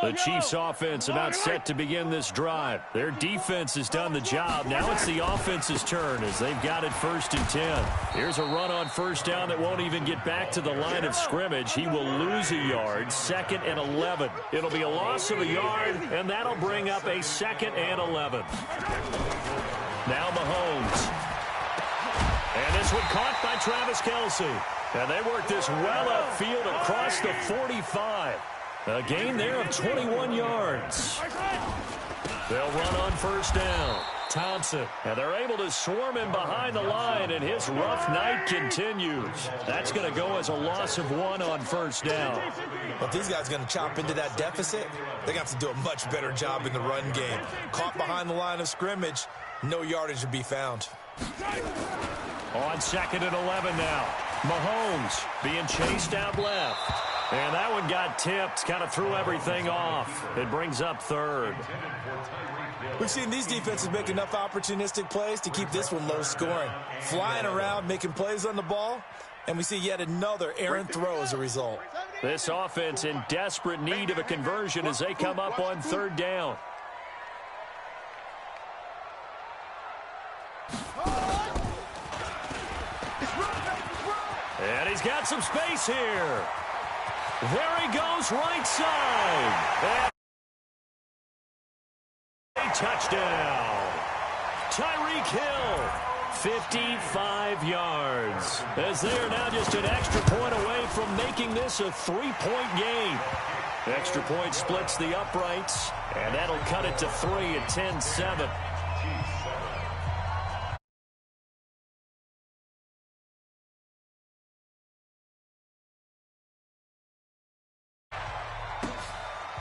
The Chiefs offense about set to begin this drive. Their defense has done the job. Now it's the offense's turn as they've got it 1st and 10. Here's a run on 1st down that won't even get back to the line of scrimmage. He will lose a yard, 2nd and 11. It'll be a loss of a yard, and that'll bring up a 2nd and 11. Now Mahomes. And this one caught by Travis Kelce. And they work this well upfield across the 45. A gain there of 21 yards. They'll run on 1st down. Thompson. And they're able to swarm him behind the line, and his rough night continues. That's going to go as a loss of 1 on 1st down. But these guys are going to chop into that deficit. They got to do a much better job in the run game. Caught behind the line of scrimmage, no yardage to be found. On 2nd and 11 now. Mahomes being chased out left. And that one got tipped, kind of threw everything off. It brings up 3rd. We've seen these defenses make enough opportunistic plays to keep this one low scoring. Flying around, making plays on the ball, and we see yet another errant throw as a result. This offense in desperate need of a conversion as they come up on 3rd down. And he's got some space here. There he goes, right side. And a touchdown. Tyreek Hill, 55 yards. As they are now just an extra point away from making this a 3-point game. Extra point splits the uprights, and that'll cut it to 3 at 10-7.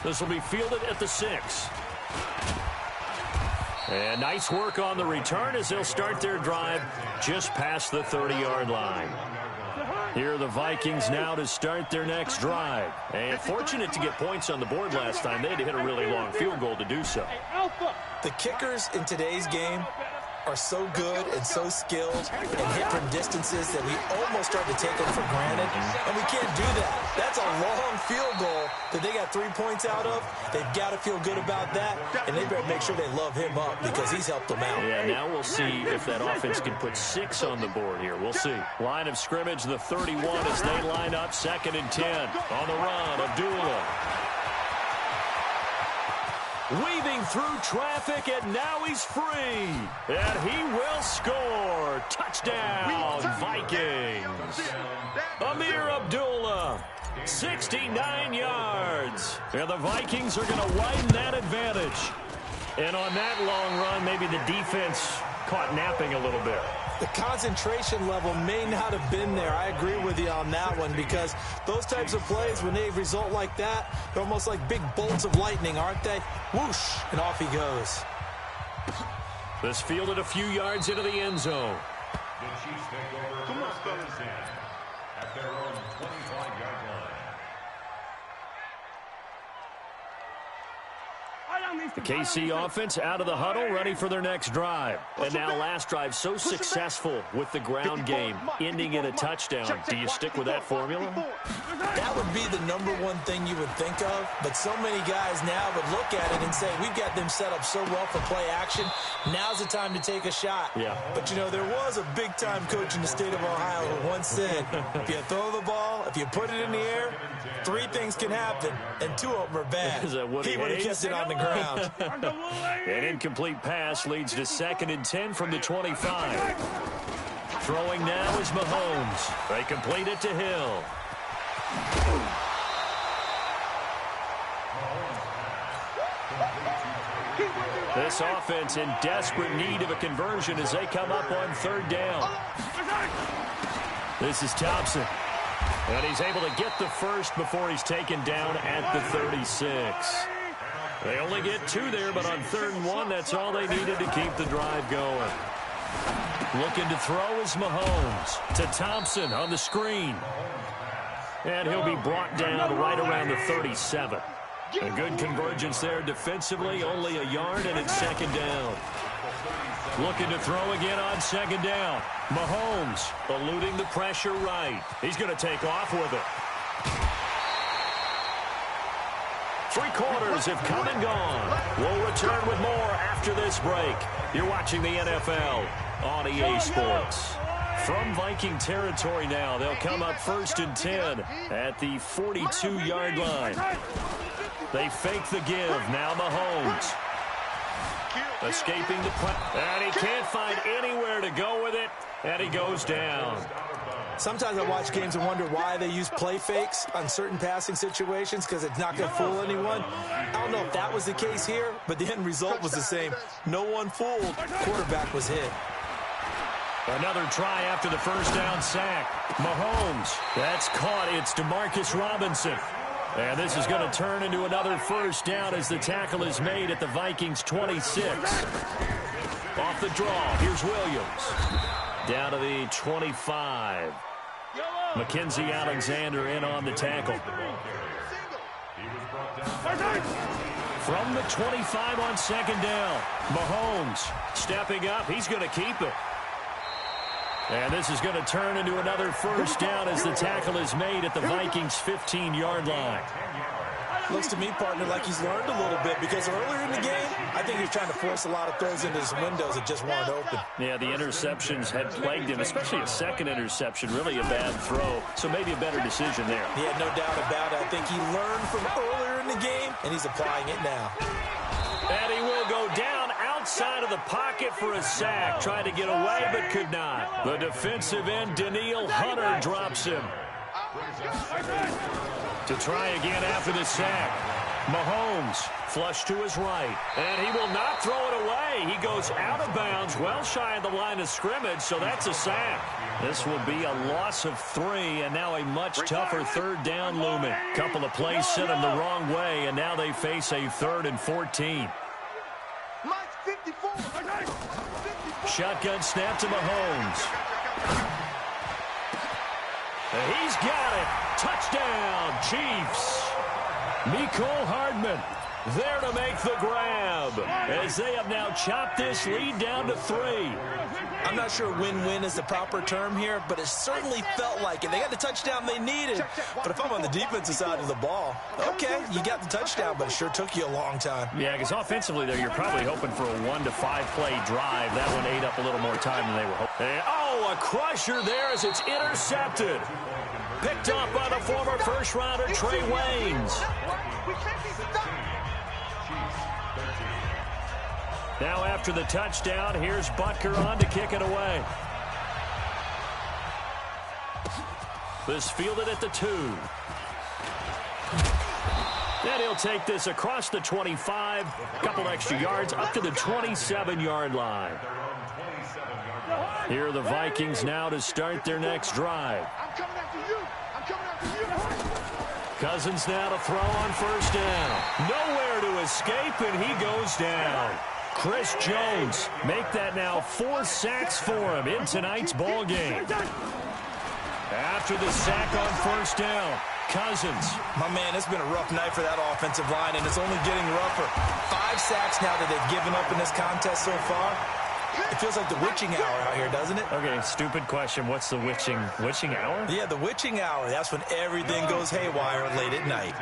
This will be fielded at the 6. And nice work on the return as they'll start their drive just past the 30-yard line. Here are the Vikings now to start their next drive. And fortunate to get points on the board last time. They had to hit a really long field goal to do so. The kickers in today's game are so good and so skilled and hit from distances that we almost start to take them for granted, and we can't do that. That's a long field goal that they got 3 points out of. They've got to feel good about that, and they better make sure they love him up because he's helped them out. Yeah, now we'll see if that offense can put 6 on the board here. We'll see. Line of scrimmage, the 31 as they line up 2nd and 10. On the run, Abdullah. Weaving through traffic, and now he's free. And he will score. Touchdown, Vikings. Amir Abdullah, 69 yards. And the Vikings are going to widen that advantage. And on that long run, maybe the defense caught napping a little bit. The concentration level may not have been there. I agree with you on that one because those types of plays, when they result like that, they're almost like big bolts of lightning, aren't they? Whoosh, and off he goes. This fielded a few yards into the end zone. The Chiefs take over first and 10 at their own 25-yard line. The KC offense out of the huddle, ready for their next drive. And now last drive so successful with the ground game, ending in a touchdown. Do you stick with that formula? That would be the #1 thing you would think of, but so many guys now would look at it and say, we've got them set up so well for play action. Now's the time to take a shot. Yeah. But, you know, there was a big-time coach in the state of Ohio who once said, if you throw the ball, if you put it in the air, 3 things can happen, and 2 of them are bad. Is that Woody He would have Hayes? kept it on the ground. An incomplete pass leads to 2nd and 10 from the 25. Throwing now is Mahomes. They complete it to Hill. This offense in desperate need of a conversion as they come up on 3rd down. This is Thompson. And he's able to get the first before he's taken down at the 36. They only get 2 there, but on 3rd and 1, that's all they needed to keep the drive going. Looking to throw is Mahomes to Thompson on the screen. And he'll be brought down right around the 37. A good convergence there defensively, only a yard, and it's 2nd down. Looking to throw again on 2nd down. Mahomes eluding the pressure right. He's going to take off with it. Three quarters have come and gone. We'll return with more after this break. You're watching the NFL on EA Sports. From Viking territory now, they'll come up 1st and 10 at the 42-yard line. They fake the give. Now Mahomes. Escaping the punt. And he can't find anywhere to go with it. And he goes down. Sometimes I watch games and wonder why they use play fakes on certain passing situations because it's not going to fool anyone. I don't know if that was the case here, but the end result was the same. No one fooled. Quarterback was hit. Another try after the first down sack. Mahomes. That's caught. It's Demarcus Robinson. And this is going to turn into another first down as the tackle is made at the Vikings 26. Off the draw. Here's Williams. Down to the 25. Mackenzie Alexander in on the tackle. From the 25 on second down. Mahomes stepping up. He's going to keep it. And this is going to turn into another first down as the tackle is made at the Vikings 15-yard line. Looks to me, partner, like he's learned a little bit because earlier in the game, I think he was trying to force a lot of throws into his windows that just weren't open. Yeah, the interceptions had plagued him, especially a second interception, really a bad throw. So maybe a better decision there. Yeah, no doubt about it. I think he learned from earlier in the game, and he's applying it now. And he will go down outside of the pocket for a sack. Tried to get away, but could not. The defensive end, Danielle Hunter, drops him. To try again after the sack. Mahomes flush to his right. And he will not throw it away. He goes out of bounds, well shy of the line of scrimmage, so that's a sack. This will be a loss of 3, and now a much tougher third down looming. Couple of plays sent him the wrong way, and now they face a 3rd and 14. Shotgun snap to Mahomes. He's got it. Touchdown, Chiefs. Mecole Hardman there to make the grab as they have now chopped this lead down to 3. I'm not sure win-win is the proper term here, but it certainly felt like it. They got the touchdown they needed. But if I'm on the defensive side of the ball, okay, you got the touchdown, but it sure took you a long time. Yeah, because offensively there, you're probably hoping for a 1 to 5 play drive. That one ate up a little more time than they were hoping. And, oh, a crusher there as it's intercepted. Picked off by the former first-rounder Trey Waynes. Now after the touchdown, here's Butker on to kick it away. This fielded at the 2. Then he'll take this across the 25, a couple extra yards, up to the 27-yard line. Here are the Vikings now to start their next drive. Cousins now to throw on first down. Nowhere to escape, and he goes down. Chris Jones make that now 4 sacks for him in tonight's ball game. After the sack on first down, Cousins. My man, it's been a rough night for that offensive line, and it's only getting rougher. 5 sacks now that they've given up in this contest so far. It feels like the witching hour out here, doesn't it? Okay, stupid question. What's the witching hour? Yeah, the witching hour. That's when everything goes haywire late at night.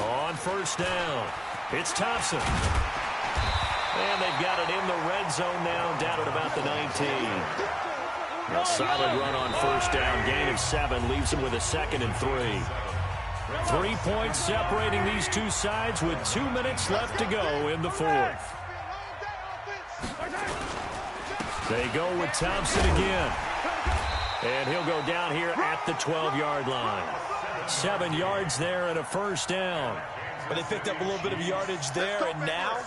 On first down, it's Thompson. And they've got it in the red zone now, down at about the 19. A solid run on first down, gain of 7, leaves them with a 2nd and 3. 3 points separating these two sides with 2 minutes left to go in the 4th. They go with Thompson again. And he'll go down here at the 12-yard line. 7 yards there and a first down. But they picked up a little bit of yardage there, and now,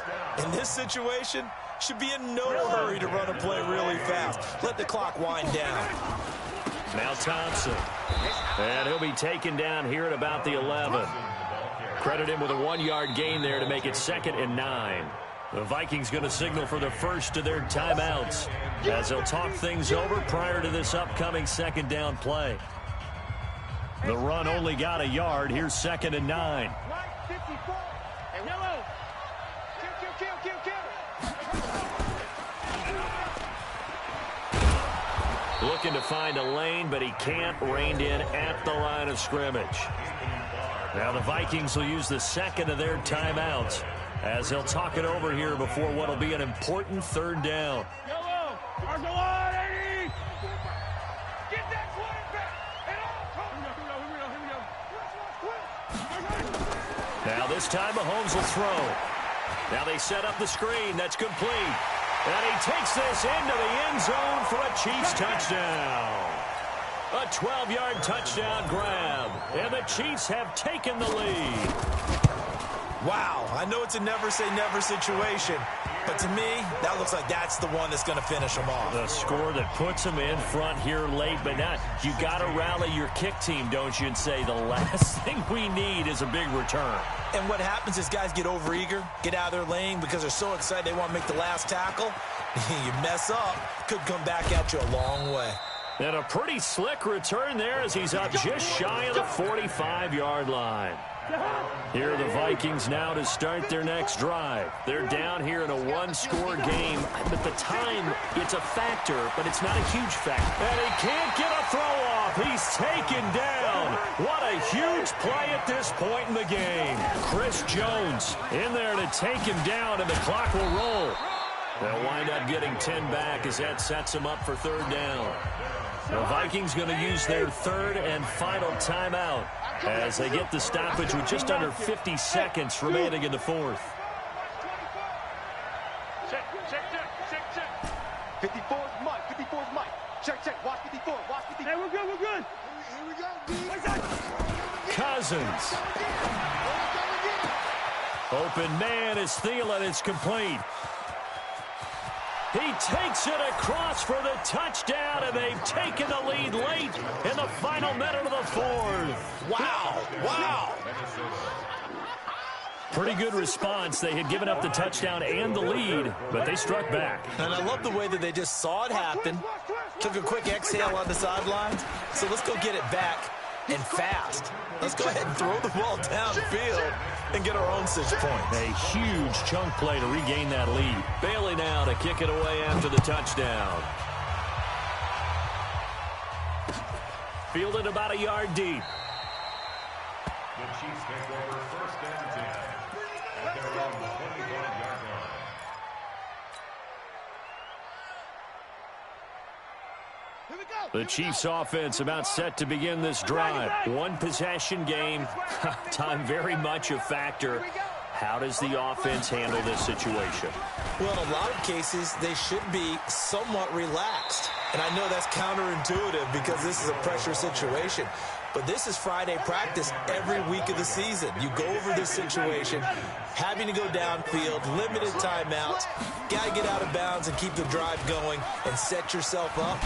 in this situation, should be in no hurry to run a play really fast. Let the clock wind down. Now Thompson. And he'll be taken down here at about the 11. Credit him with a 1-yard gain there to make it 2nd and 9. The Vikings going to signal for the first of their timeouts as they'll talk things over prior to this upcoming 2nd down play. The run only got a yard. Here's 2nd and 9. Looking to find a lane, but he can't. Reined in at the line of scrimmage. Now the Vikings will use the second of their timeouts as they'll talk it over here before what will be an important third down. Now this time Mahomes will throw. Now they set up the screen. That's complete. And he takes this into the end zone for a Chiefs touchdown. A 12-yard touchdown grab. And the Chiefs have taken the lead. Wow, I know it's a never-say-never situation, but to me, that looks like that's the one that's going to finish them off. The score that puts them in front here late, but not. You got to rally your kick team, don't you, and say the last thing we need is a big return. And what happens is guys get overeager, get out of their lane because they're so excited they want to make the last tackle. You mess up, could come back at you a long way. And a pretty slick return there as he's up just shy of the 45-yard line. Here are the Vikings now to start their next drive. They're down here in a one-score game. But the time, it's a factor, but it's not a huge factor. And he can't get a throw off. He's taken down. What a huge play at this point in the game. Chris Jones in there to take him down, and the clock will roll. They'll wind up getting 10 back as that sets him up for third down. The Vikings going to use their third and final timeout as they get the stoppage with just under 50 seconds remaining in the fourth. Check. 54's Mike. 54's Mike. Check. Watch 54. Watch 54. Hey, we're good. Here we go. Cousins. Open man is Thielen. It's complete. He takes it across for the touchdown, and they've taken the lead late in the final minute of the fourth. Wow. Pretty good response. They had given up the touchdown and the lead, but they struck back. And I love the way that they just saw it happen, took a quick exhale on the sidelines. So let's go get it back and fast. Let's go ahead and throw the ball downfield and get our own 6 points. A huge chunk play to regain that lead. Bailey now to kick it away after the touchdown. Fielded about a yard deep. The Chiefs take over first and 10 at their own 25-yard line. The Chiefs offense about set to begin this drive. One possession game. Time very much a factor. How does the offense handle this situation? Well, in a lot of cases, they should be somewhat relaxed. And I know that's counterintuitive because this is a pressure situation. But this is Friday practice every week of the season. You go over this situation, having to go downfield, limited timeouts, got to get out of bounds and keep the drive going and set yourself up.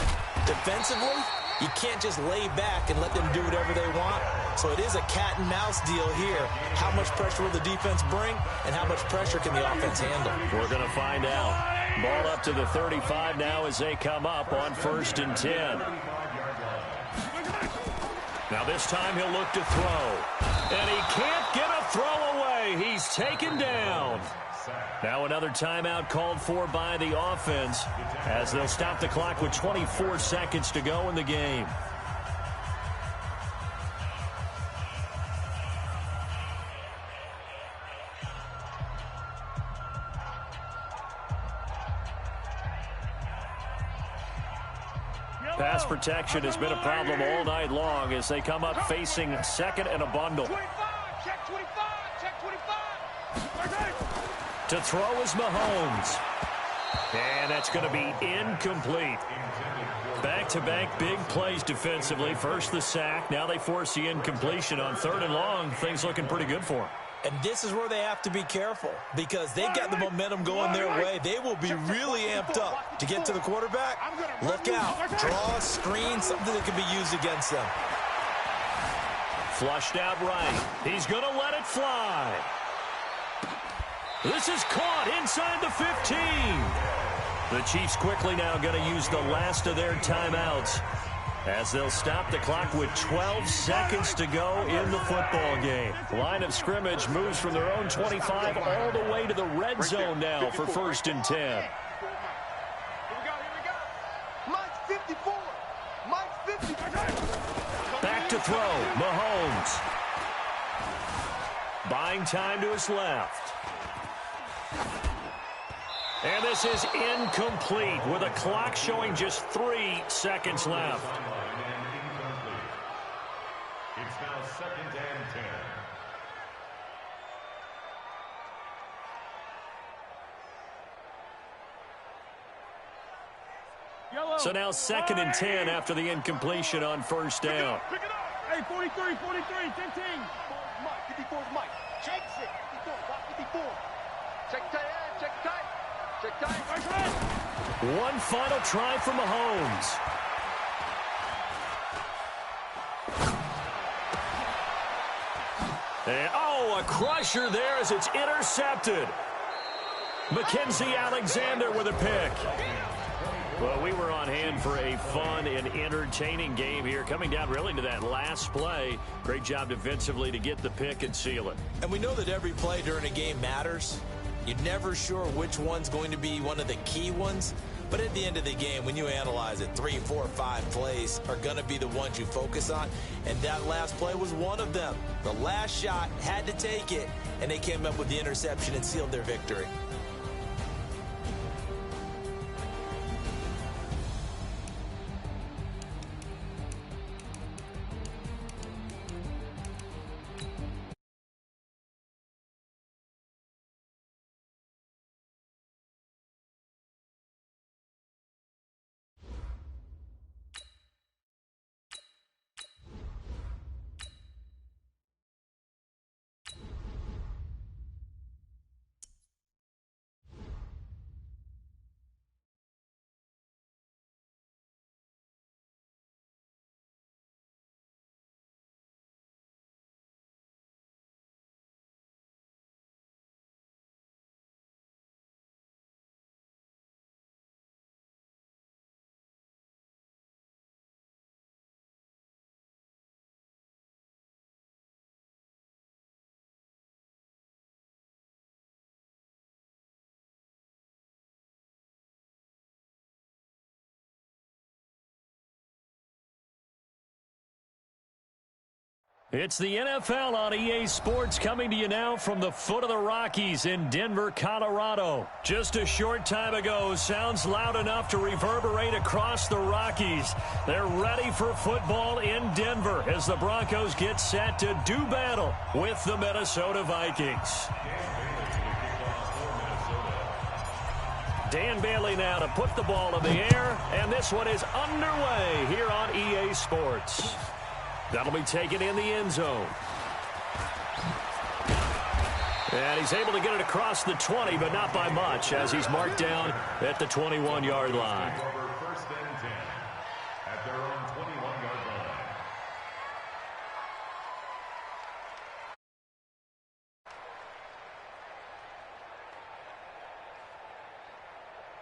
Defensively, you can't just lay back and let them do whatever they want. So it is a cat and mouse deal here. How much pressure will the defense bring, and how much pressure can the offense handle? We're going to find out. Ball up to the 35 now as they come up on first and 10. Now this time he'll look to throw. And he can't get a throw away. He's taken down. Now another timeout called for by the offense as they'll stop the clock with 24 seconds to go in the game. Pass protection has been a problem all night long as they come up facing second and a bundle. 25, check 25. To throw is Mahomes. And that's going to be incomplete. Back-to-back big plays defensively. First the sack. Now they force the incompletion on third and long. Things looking pretty good for them. And this is where they have to be careful because they've got the momentum going their way. They will be really amped up to get to the quarterback. Look out. Draw, screen, something that can be used against them. Flushed out right. He's going to let it fly. This is caught inside the 15. The Chiefs quickly now going to use the last of their timeouts as they'll stop the clock with 12 seconds to go in the football game. Line of scrimmage moves from their own 25 all the way to the red zone now for first and 10. Here we go. Mike 54. back to throw. Mahomes. Buying time to his left. And this is incomplete with a clock showing just 3 seconds left. It's now 2nd and 10. So now 2nd and 10 after the incompletion on first down. Hey, 43, 15. 54 is Mike. Chase it. 54, watch 54. Check tight end, check tight. Check tight. One final try for Mahomes. And, a crusher there as it's intercepted. Mackensie Alexander with a pick. Well, we were on hand for a fun and entertaining game here, coming down really to that last play. Great job defensively to get the pick and seal it. And we know that every play during a game matters. You're never sure which one's going to be one of the key ones. But at the end of the game, when you analyze it, 3, 4, 5 plays are going to be the ones you focus on. And that last play was one of them. The last shot had to take it, and they came up with the interception and sealed their victory. It's the NFL on EA Sports coming to you now from the foot of the Rockies in Denver, Colorado. Just a short time ago, sounds loud enough to reverberate across the Rockies. They're ready for football in Denver as the Broncos get set to do battle with the Minnesota Vikings. Dan Bailey now to put the ball in the air, and this one is underway here on EA Sports. That'll be taken in the end zone. And he's able to get it across the 20, but not by much, as he's marked down at the 21-yard line. First and 10 at their own 21-yard line.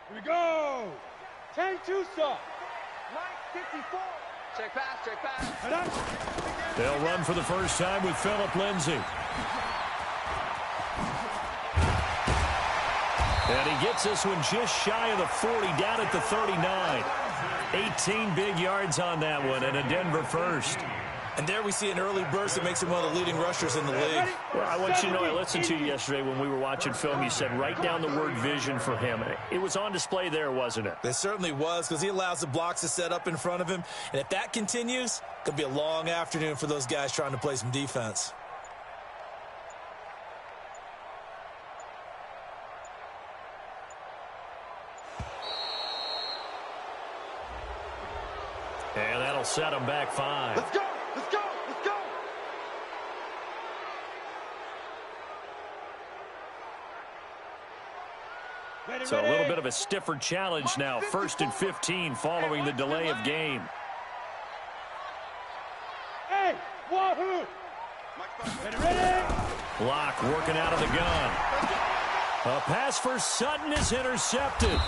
Here we go. 10-2 stop. Mike 54. Check pass. They'll run for the first time with Phillip Lindsay. And he gets this one just shy of the 40, down at the 39. 18 big yards on that one, and a Denver first. And there we see an early burst that makes him one of the leading rushers in the league. Well, I want you to know, I listened to you yesterday when we were watching film. You said write down the word vision for him. It was on display there, wasn't it? It certainly was, because he allows the blocks to set up in front of him. And if that continues, it could be a long afternoon for those guys trying to play some defense. And that'll set him back 5. Let's go. Let's go. Let's go. Ready, So a little bit of a stiffer challenge now. 1st and 15 following the delay of game. Hey, wahoo. Ready. Locke working out of the gun. A pass for Sutton is intercepted.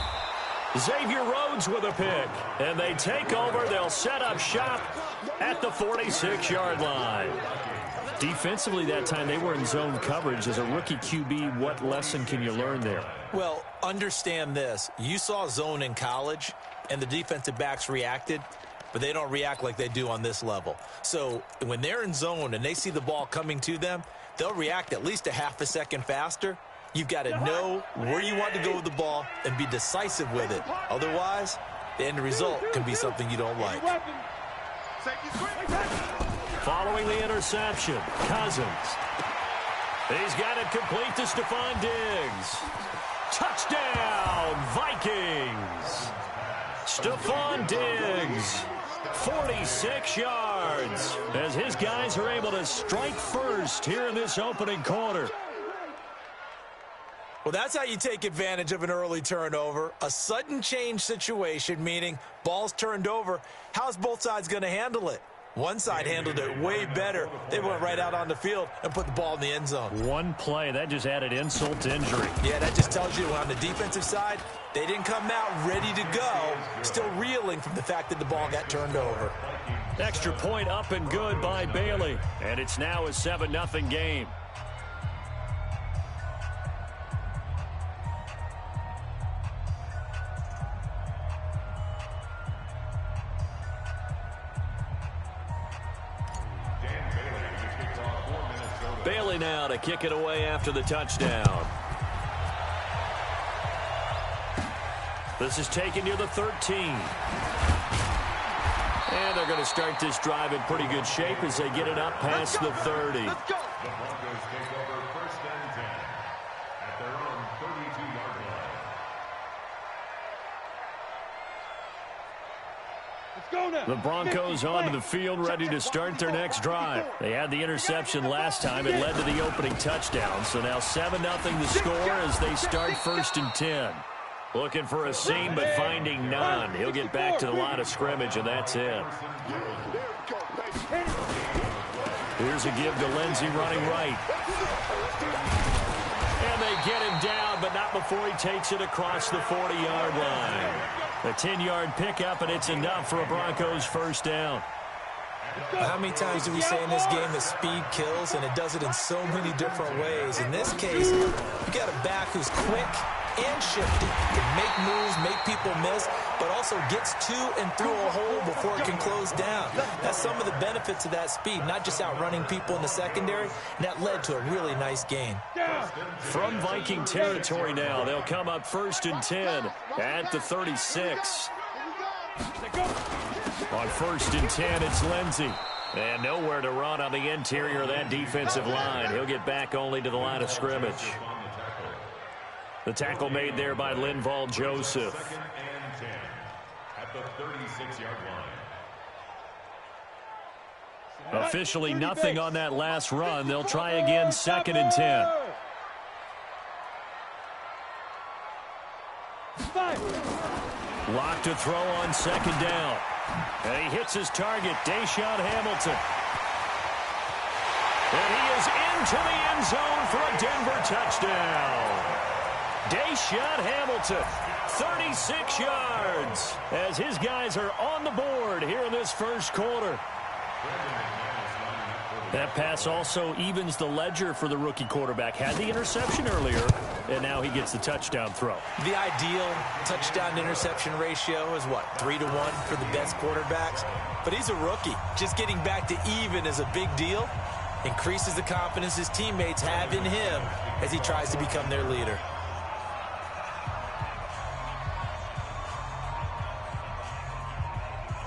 Xavier Rhodes with a pick. And they take over. They'll set up shop at the 46-yard line. Defensively that time, they were in zone coverage. As a rookie QB, what lesson can you learn there? Well, understand this. You saw zone in college, and the defensive backs reacted. but they don't react like they do on this level. So when they're in zone and they see the ball coming to them, they'll react at least a half a second faster. You've got to know where you want to go with the ball and be decisive with it. Otherwise, the end result can be something you don't like. Following the interception, Cousins. He's got it complete to Stephon Diggs. Touchdown, Vikings. Stephon Diggs, 46 yards, as his guys are able to strike first here in this opening quarter. Well, that's how you take advantage of an early turnover. A sudden change situation, meaning ball's turned over. How's both sides going to handle it? One side handled it way better. They went right out on the field and put the ball in the end zone. One play, that just added insult to injury. Yeah, that just tells you on the defensive side, they didn't come out ready to go, still reeling from the fact that the ball got turned over. Extra point up and good by Bailey. And it's now a 7-0 game. Bailey now to kick it away after the touchdown. This is taken near the 13. And they're going to start this drive in pretty good shape as they get it up past the 30. The Broncos take over first and 10 at their own 32-yard line. The Broncos onto the field ready to start their next drive. They had the interception last time. It led to the opening touchdown. So now 7-0 the score as they start first and 10. Looking for a seam but finding none. He'll get back to the line of scrimmage and that's it. Here's a give to Lindsey running right. And they get him down, but not before he takes it across the 40-yard line. A 10-yard pickup, and it's enough for a Broncos first down. How many times do we say in this game that speed kills, and it does it in so many different ways? In this case, you got a back who's quick and shifty, can make moves, make people miss, but also gets to and through a hole before it can close down. That's some of the benefits of that speed, not just outrunning people in the secondary, and that led to a really nice gain. From Viking territory now, they'll come up first and 10 at the 36. On first and 10, it's Lindsey. And nowhere to run on the interior of that defensive line. He'll get back only to the line of scrimmage. The tackle made there by Linval Joseph. Second and 10 at the 36-yard line. Officially nothing on that last run. They'll try again second and 10. Locked to throw on second down. And he hits his target, Deshaun Hamilton. And he is into the end zone for a Denver touchdown. Deshaun Hamilton, 36 yards, as his guys are on the board here in this first quarter. That pass also evens the ledger for the rookie quarterback. Had the interception earlier, and now he gets the touchdown throw. The ideal touchdown-interception ratio is, what, 3-1 for the best quarterbacks? But he's a rookie. Just getting back to even is a big deal. Increases the confidence his teammates have in him as he tries to become their leader.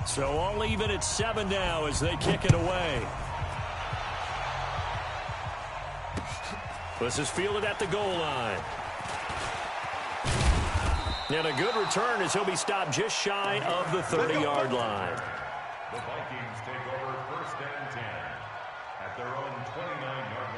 So all even at 7 now as they kick it away. This is fielded at the goal line. And a good return as he'll be stopped just shy of the 30-yard line. The Vikings take over first and 10 at their own 29-yard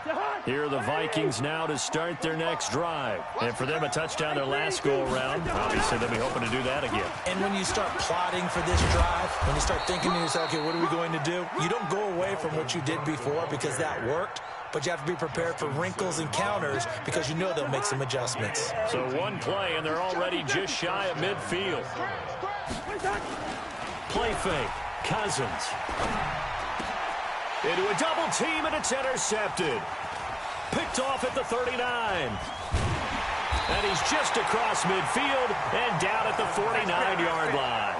line. Here are the Vikings now to start their next drive. And for them, a touchdown their last go-around. Obviously, they'll be hoping to do that again. And when you start plotting for this drive, when you start thinking to yourself, okay, what are we going to do? You don't go away from what you did before because that worked, but you have to be prepared for wrinkles and counters because you know they'll make some adjustments. So one play, and they're already just shy of midfield. Play fake. Cousins. Into a double team, and it's intercepted. Picked off at the 39. And he's just across midfield and down at the 49-yard line.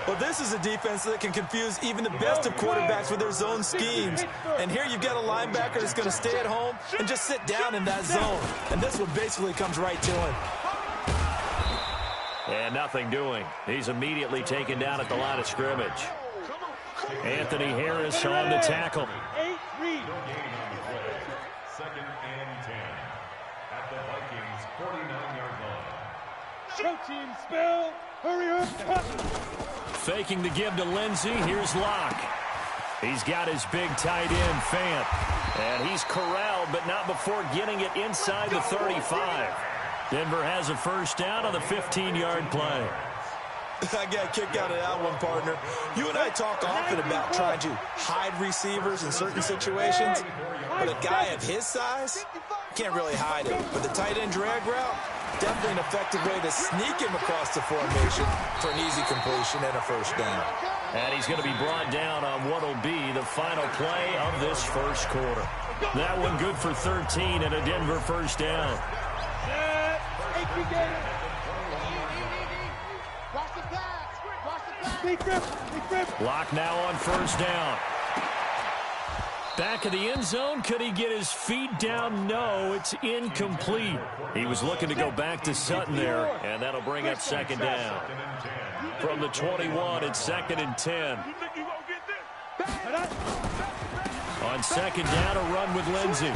Well, this is a defense that can confuse even the best of quarterbacks with their zone schemes. And here you've got a linebacker that's going to stay at home and just sit down in that zone. And this one basically comes right to him. And nothing doing. He's immediately taken down at the line of scrimmage. Anthony Harris on the tackle. 8-3. Second and 10 at the Vikings 49-yard line. Show team spell. Hurry up. Faking the give to Lindsey. Here's Locke. He's got his big tight end, Fant. And he's corralled, but not before getting it inside the 35. Denver has a first down on the 15-yard play. I got a kick out of that one, partner. You and I talk often about trying to hide receivers in certain situations, but a guy of his size can't really hide it. But the tight end drag route, definitely an effective way to sneak him across the formation for an easy completion and a first down. And he's going to be brought down on what will be the final play of this first quarter. That one good for 13 and a Denver first down. Locke now on first down. Back of the end zone. Could he get his feet down? No, it's incomplete. He was looking to go back to Sutton there, and that'll bring up second down. From the 21, it's second and 10. On second down, a run with Lindsey.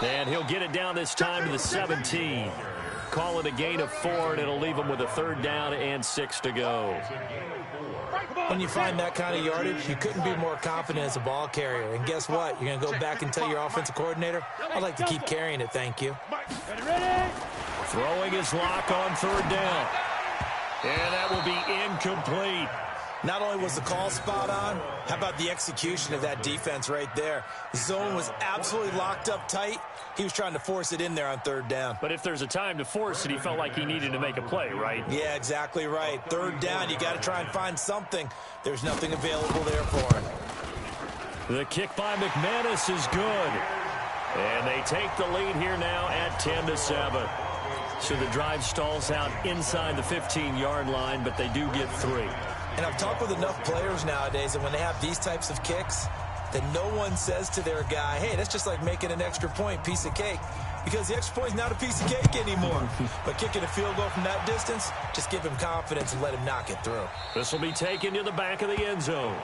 And he'll get it down this time to the 17. Call it a gain of 4, and it'll leave him with a third down and 6 to go. When you find that kind of yardage, you couldn't be more confident as a ball carrier. And guess what? You're going to go back and tell your offensive coordinator, I'd like to keep carrying it, thank you. Throwing his Locke on third down. And that will be incomplete. Not only was the call spot on, how about the execution of that defense right there? The zone was absolutely locked up tight. He was trying to force it in there on third down. But if there's a time to force it, he felt like he needed to make a play, right? Yeah, exactly right. Third down, you got to try and find something. There's nothing available there for him. The kick by McManus is good. And they take the lead here now at 10-7. So the drive stalls out inside the 15-yard line, but they do get 3. And I've talked with enough players nowadays that when they have these types of kicks, that no one says to their guy, hey, that's just like making an extra point, piece of cake. Because the extra point is not a piece of cake anymore. But kicking a field goal from that distance, just give him confidence and let him knock it through. This will be taken to the back of the end zone.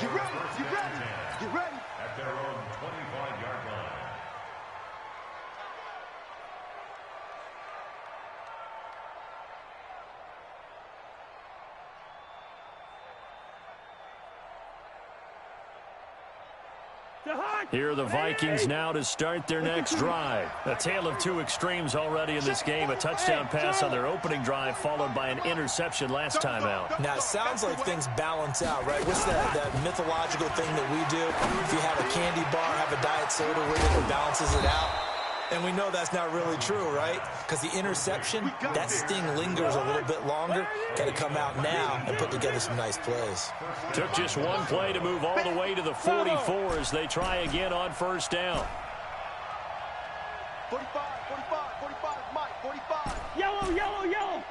Get ready, get ready, get ready. At their own 25-yard line. Here are the Vikings now to start their next drive. A tale of two extremes already in this game. A touchdown pass on their opening drive followed by an interception last time out. Now, it sounds like things balance out, right? What's that mythological thing that we do? If you have a candy bar, have a diet soda with it, it balances it out. And we know that's not really true, right? Because the interception, that sting lingers a little bit longer. Got to come out now and put together some nice plays. Took just one play to move all the way to the 44 as they try again on first down. 45, 45, 45, Mike, 45. Yellow, yellow, yellow.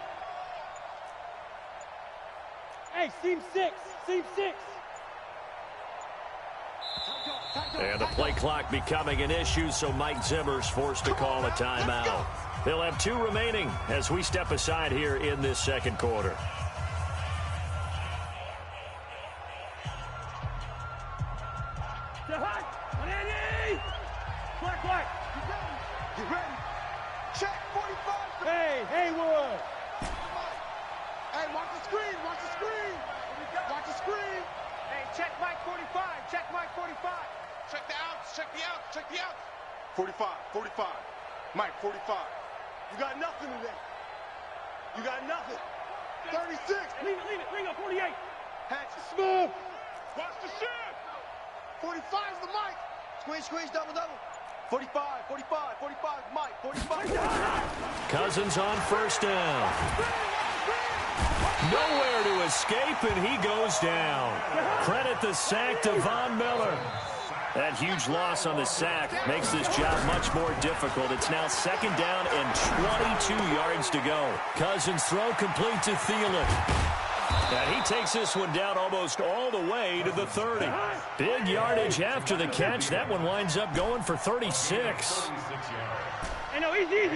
Hey, seam 6, seam 6. And the play clock becoming an issue, so Mike Zimmer's forced to call a timeout. They'll have 2 remaining as we step aside here in this second quarter. Get ready. Check 45. Hey, Haywood. Hey, watch the screen, watch the screen. Watch the screen. Hey, check Mike 45, check Mike 45. Check the outs, check the outs, check the outs. 45, 45. Mike 45. You got nothing today. You got nothing. 36. Leave it, bring up 48. Hatch, smooth. Watch the shift. 45's the Mike. Squeeze, double. 45, 45, 45, Mike, 45. Cousins on first down. Nowhere to escape, and he goes down. Credit the sack to Von Miller. That huge loss on the sack makes this job much more difficult. It's now second down and 22 yards to go. Cousins throw complete to Thielen. And he takes this one down almost all the way to the 30. Big yardage after the catch. That one winds up going for 36. Hey, no, easy.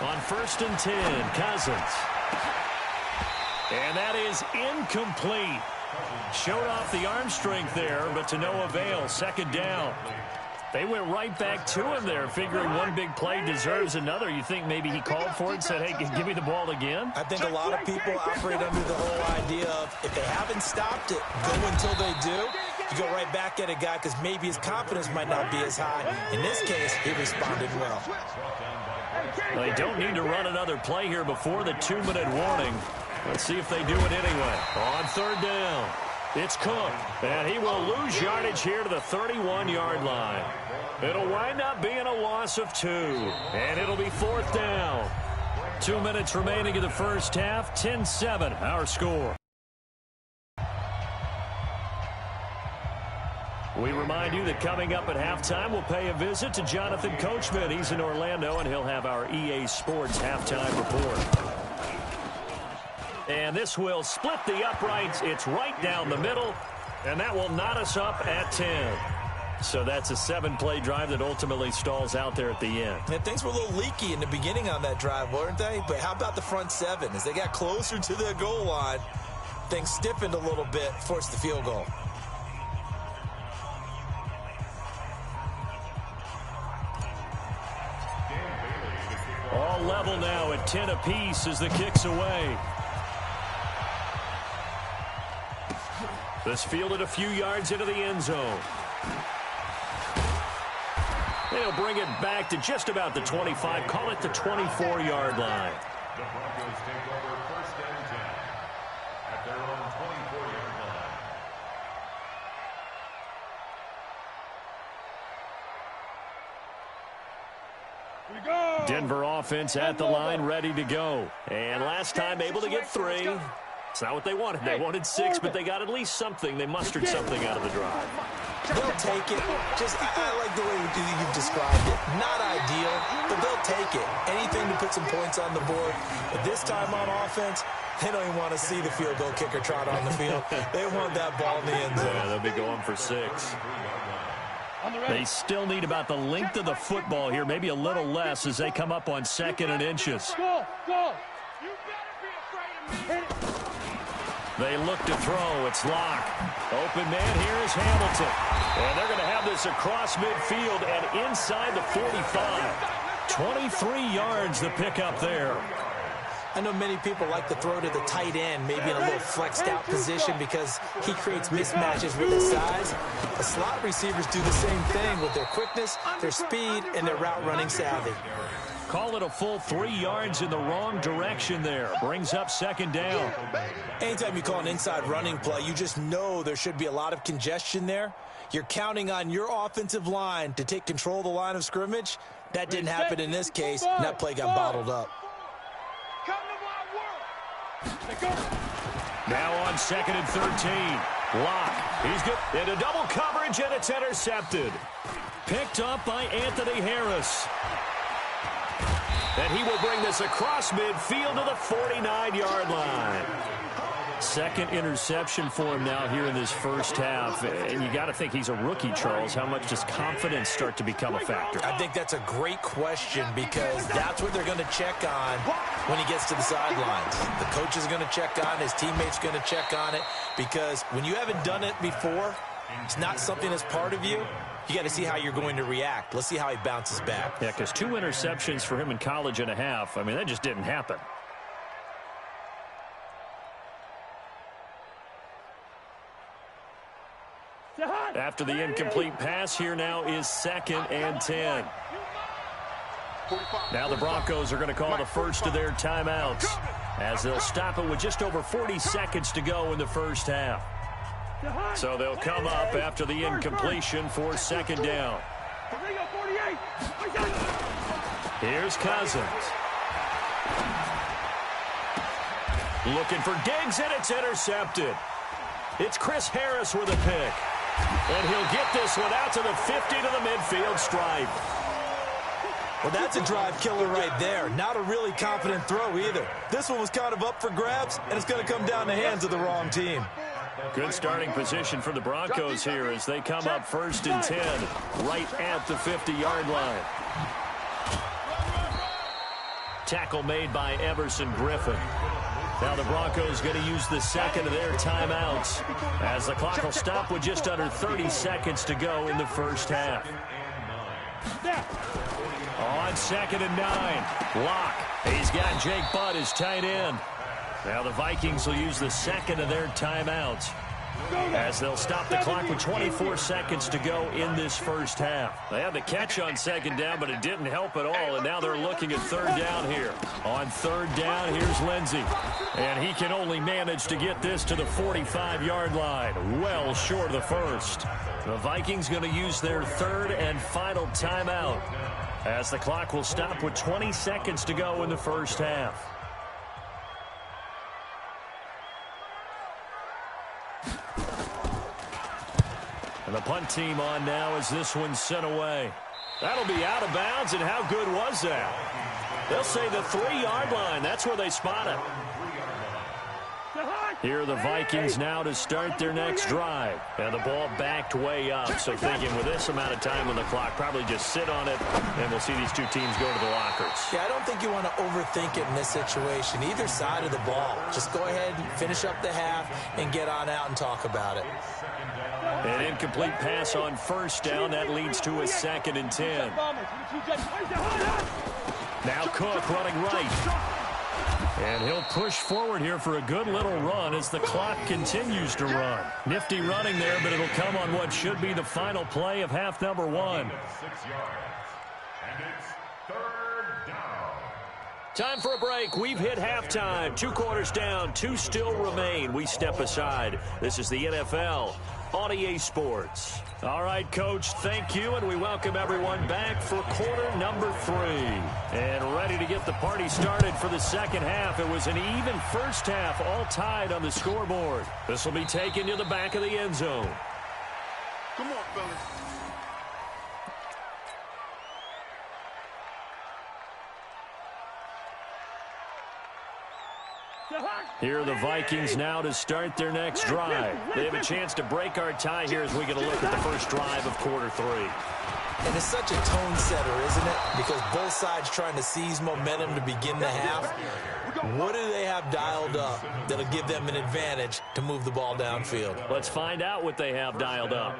On 1st and 10, Cousins. And that is incomplete. Showed off the arm strength there, but to no avail. 2nd down. They went right back to him there, figuring one big play deserves another. You think maybe he called for it and said, hey, give me the ball again? I think a lot of people operate under the whole idea of if they haven't stopped it, go until they do. You go right back at a guy because maybe his confidence might not be as high. In this case, he responded well. They don't need to run another play here before the 2-minute warning. Let's see if they do it anyway. On 3rd down, it's Cook, and he will lose yardage here to the 31-yard line. It'll wind up being a loss of 2, and it'll be 4th down. 2 minutes remaining in the first half, 10-7, our score. We remind you that coming up at halftime, we'll pay a visit to Jonathan Coachman. He's in Orlando, and he'll have our EA Sports halftime report. And this will split the uprights. It's right down the middle, and that will knot us up at 10. So that's a 7-play drive that ultimately stalls out there at the end. And things were a little leaky in the beginning on that drive, weren't they? But how about the front 7? As they got closer to the goal line, things stiffened a little bit, forced the field goal. All level now at 10 apiece as the kick's away. This fielded a few yards into the end zone. They'll bring it back to just about the 25. Call it the 24-yard line. The Broncos take over 1st and 10 at their own 24-yard line. Here we go. Denver offense at the line, ready to go. And last time able to get 3. It's not what they wanted. They wanted 6, but they got at least something. They mustered something out of the drive. They'll take it. I like the way you've described it. Not ideal, but they'll take it. Anything to put some points on the board. But this time on offense, they don't even want to see the field goal kicker trot on the field. They want that ball in the end zone. Yeah, they'll be going for 6. They still need about the length of the football here, maybe a little less as they come up on 2nd and inches. Go. You better be afraid of me. They look to throw. It's Locke. Open man here is Hamilton. And they're going to have this across midfield and inside the 45. 23 yards the pickup there. I know many people like to throw to the tight end, maybe in a little flexed out position because he creates mismatches with his size. The slot receivers do the same thing with their quickness, their speed, and their route running savvy. Call it a full 3 yards in the wrong direction there. Brings up 2nd down. Anytime you call an inside running play, you just know there should be a lot of congestion there. You're counting on your offensive line to take control of the line of scrimmage. That didn't happen in this case, and that play got bottled up. Now on 2nd and 13. Locke. He's good. Into double coverage, and it's intercepted. Picked up by Anthony Harris. And he will bring this across midfield to the 49-yard line. 2nd interception for him now here in this first half. And you got to think he's a rookie, Charles. How much does confidence start to become a factor? I think that's a great question because that's what they're going to check on when he gets to the sidelines. The coach is going to check on it. His teammate's going to check on it because when you haven't done it before, it's not something that's part of you. You got to see how you're going to react. Let's see how he bounces back. Yeah, because 2 interceptions for him in college and a half. I mean, that just didn't happen. After the incomplete pass, here now is 2nd and 10. Now the Broncos are going to call the first of their timeouts as they'll stop it with just over 40 seconds to go in the first half. So they'll come up after the incompletion for 2nd down. Here's Cousins. Looking for Diggs, and it's intercepted. It's Chris Harris with a pick. And he'll get this one out to the 50 to the midfield stripe. Well, that's a drive killer right there. Not a really confident throw either. This one was kind of up for grabs, and it's going to come down the hands of the wrong team. Good starting position for the Broncos here as they come up 1st and 10 right at the 50-yard line. Tackle made by Everson Griffin. Now the Broncos going to use the second of their timeouts as the clock will stop with just under 30 seconds to go in the first half. On 2nd and 9, Locke. He's got Jake Butt as tight end. Now the Vikings will use the second of their timeouts as they'll stop the clock with 24 seconds to go in this first half. They had the catch on 2nd down, but it didn't help at all, and now they're looking at 3rd down here. On 3rd down, here's Lindsey, and he can only manage to get this to the 45-yard line, well short of the first. The Vikings going to use their 3rd and final timeout as the clock will stop with 20 seconds to go in the first half. And the punt team on now as this one's sent away. That'll be out of bounds, and how good was that? They'll say the 3-yard line. That's where they spot it. Here are the Vikings now to start their next drive. And the ball backed way up. So thinking with this amount of time on the clock, probably just sit on it, and we'll see these two teams go to the lockers. Yeah, I don't think you want to overthink it in this situation. Either side of the ball. Just go ahead and finish up the half and get on out and talk about it. An incomplete pass on 1st down. That leads to a 2nd and 10. Now Cook running right. And he'll push forward here for a good little run as the clock continues to run. Nifty running there, but it'll come on what should be the final play of half number 1. 6 yards. And it's 3rd down. Time for a break. We've hit halftime. 2 quarters down. 2 still remain. We step aside. This is the NFL on EA Sports. All right, Coach, thank you, and we welcome everyone back for quarter number 3. And ready to get the party started for the second half. It was an even first half, all tied on the scoreboard. This will be taken to the back of the end zone. Come on, fellas. Here are the Vikings now to start their next drive. They have a chance to break our tie here as we get a look at the first drive of quarter 3. And it's such a tone setter, isn't it? Because both sides trying to seize momentum to begin the half. What do they have dialed up that'll give them an advantage to move the ball downfield? Let's find out what they have dialed up.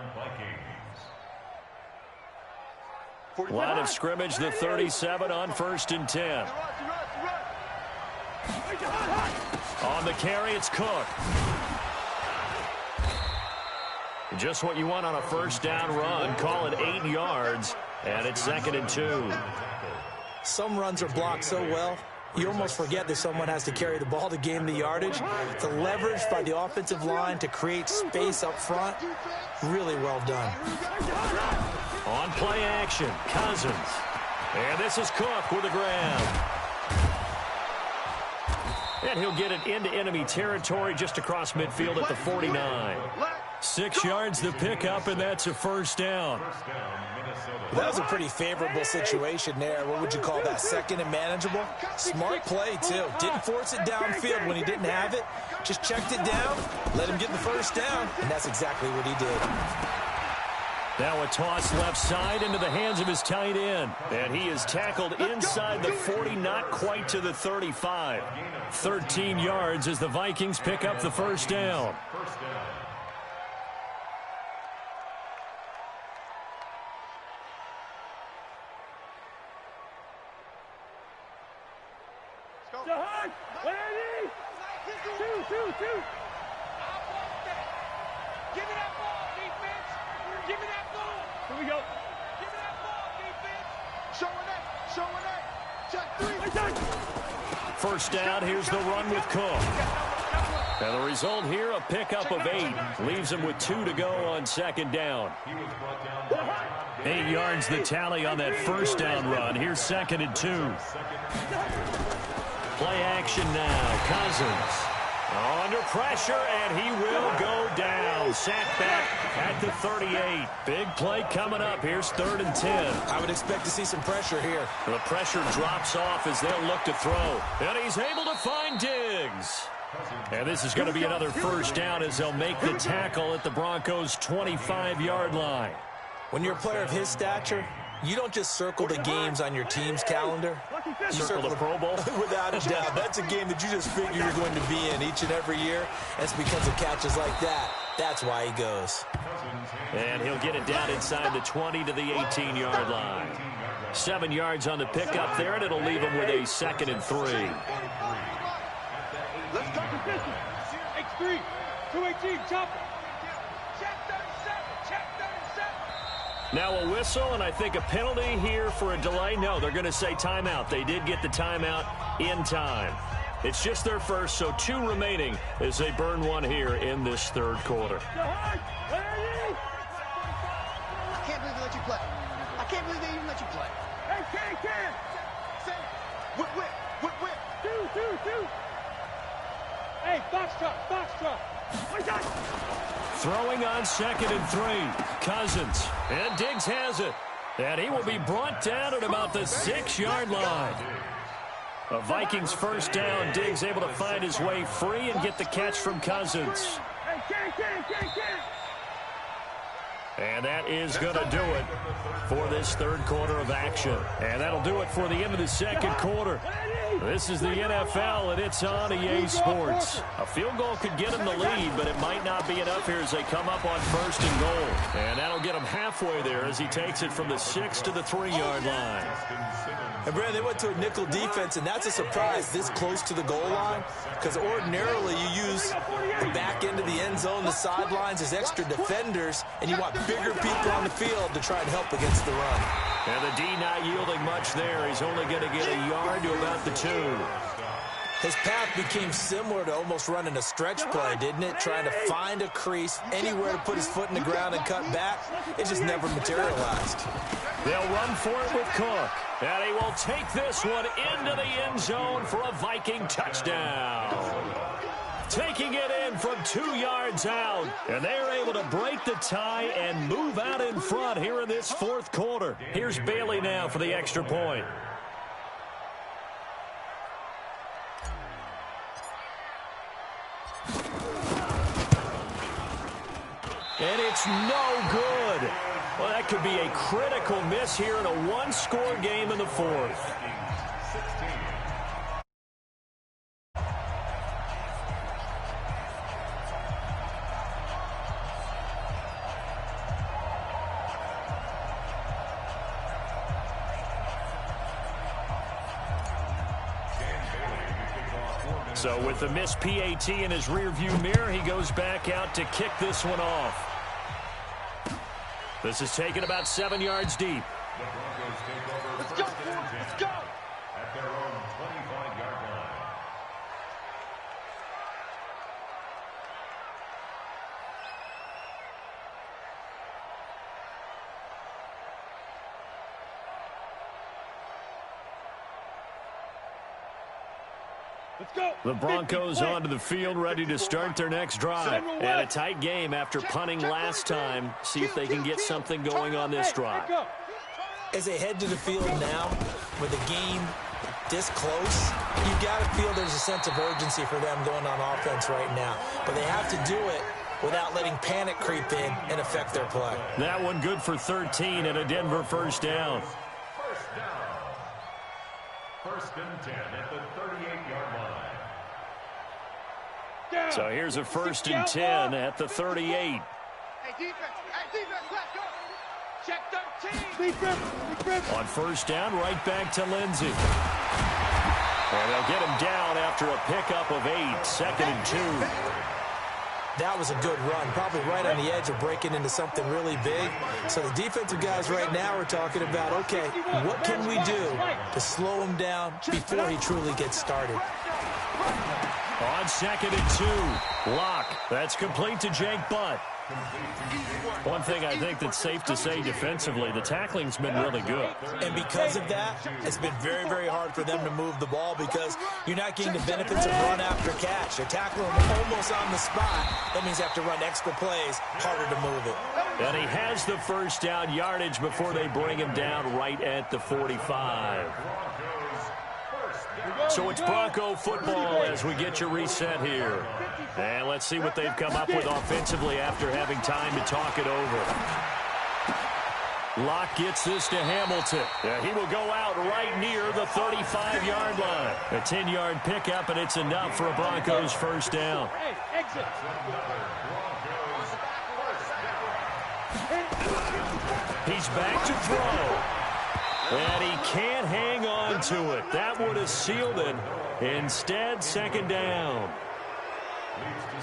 Line of scrimmage, the 37 on 1st and 10. On the carry, it's Cook. Just what you want on a first down run. Call it 8 yards, and it's 2nd and 2. Some runs are blocked so well, you almost forget that someone has to carry the ball to gain the yardage. The leverage by the offensive line to create space up front, really well done. On play action, Cousins. And this is Cook with a grab. And he'll get it into enemy territory just across midfield at the 49. 6 yards to pick up, and that's a first down. That was a pretty favorable situation there. What would you call that? 2nd and manageable? Smart play, too. Didn't force it downfield when he didn't have it. Just checked it down, let him get the first down, and that's exactly what he did. Now a toss left side into the hands of his tight end. And he is tackled inside the 40, not quite to the 35. 13 yards as the Vikings pick up the first down. First down, here's the run with Cook. And the result here, a pickup of 8. Leaves him with 2 to go on 2nd down. 8 yards the tally on that first down run. Here's 2nd and 2. Play action now. Cousins under pressure, and he will go down. Sacked back at the 38. Big play coming up. Here's 3rd and 10. I would expect to see some pressure here. The pressure drops off as they'll look to throw. And he's able to find Diggs. And this is going to be another first down as they'll make the tackle at the Broncos' 25-yard line. When you're a player of his stature, you don't just circle the games on your team's calendar. You Circle the Pro Bowl? Without a doubt. That's a game that you just figure you're going to be in each and every year. That's because of catches like that. That's why he goes. And he'll get it down inside the 20 to the 18-yard line. 7 yards on the pickup there, and it'll leave him with a 2nd and 3. Let's talk position. X3, 218, chopper. Check 37, check 37. Now a whistle, and I think a penalty here for a delay. No, they're going to say timeout. They did get the timeout in time. It's just their first, so 2 remaining as they burn 1 here in this 3rd quarter. I can't believe they let you play. I can't believe they even let you play. Hey, Ken! Say, whip. Two. Hey, box truck. Throwing on 2nd and 3. Cousins. And Diggs has it. And he will be brought down at about the 6-yard line. A Vikings first down. Diggs able to find his way free and get the catch from Cousins. Hey, Ken. And that is going to do it for this 3rd quarter of action. And that'll do it for the end of the 2nd quarter. This is the NFL, and it's on EA Sports. A field goal could get him the lead, but it might not be enough here as they come up on 1st and goal. And that'll get him halfway there as he takes it from the 6 to the 3-yard line. And, Brad, they went to a nickel defense, and that's a surprise this close to the goal line, because ordinarily you use the back end of the end zone, the sidelines as extra defenders, and you want bigger people on the field to try and help against the run. And the D not yielding much there. He's only going to get a yard to about the 2. His path became similar to almost running a stretch play, didn't it? Trying to find a crease, anywhere to put his foot in the ground and cut back. It just never materialized. They'll run for it with Cook. And he will take this one into the end zone for a Viking touchdown. Taking it in from 2 yards out. And they're able to break the tie and move out in front here in this 4th quarter. Here's Bailey now for the extra point. And it's no good. Well, that could be a critical miss here in a 1-score game in the 4th. So with the missed PAT in his rearview mirror, he goes back out to kick this one off. This is taken about 7 yards deep. The Broncos take over Let's first go, and 10 let's go. at their own 25-yard line. Let's go. The Broncos onto the field, ready to start their next drive. And a tight game after punting last time. See if they can get something going on this drive. As they head to the field now, with the game this close, you got to feel there's a sense of urgency for them going on offense right now. But they have to do it without letting panic creep in and affect their play. That one good for 13 and a Denver first down. First down. First and 10 at the 38-yard line. So here's a 1st and 10 at the 38. Hey, defense, let's go. Check 13. Defense. On first down, right back to Lindsey. And they'll get him down after a pickup of 8, 2nd and 2. That was a good run, probably right on the edge of breaking into something really big. So the defensive guys right now are talking about, okay, what can we do to slow him down before he truly gets started? On 2nd and 2, Locke. That's complete to Jake Butt. One thing I think that's safe to say defensively, the tackling's been really good. And because of that, it's been very, very hard for them to move the ball because you're not getting the benefits of run after catch. They're tackling them almost on the spot. That means they have to run extra plays, harder to move it. And he has the first down yardage before they bring him down right at the 45. So it's Bronco football as we get you reset here. And let's see what they've come up with offensively after having time to talk it over. Locke gets this to Hamilton. He will go out right near the 35-yard line. A 10-yard pickup, and it's enough for a Broncos first down. He's back to throw. And he can't hang on to it. That would have sealed it. Instead, second down.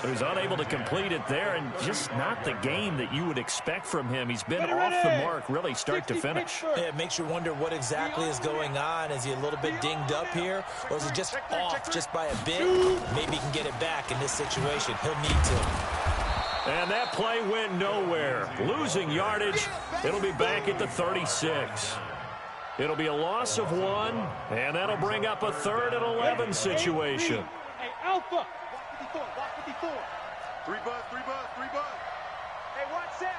So he's unable to complete it there, and just not the game that you would expect from him. He's been off the mark really start to finish. Yeah, it makes you wonder what exactly is going on. Is he a little bit dinged up here, or is he just off just by a bit? Maybe he can get it back in this situation. He'll need to. And that play went nowhere. Losing yardage. It'll be back at the 36. It'll be a loss of 1, and that'll bring up a 3rd and 11 situation. Hey, Alpha. 54. 3 buzz. Hey, watch that.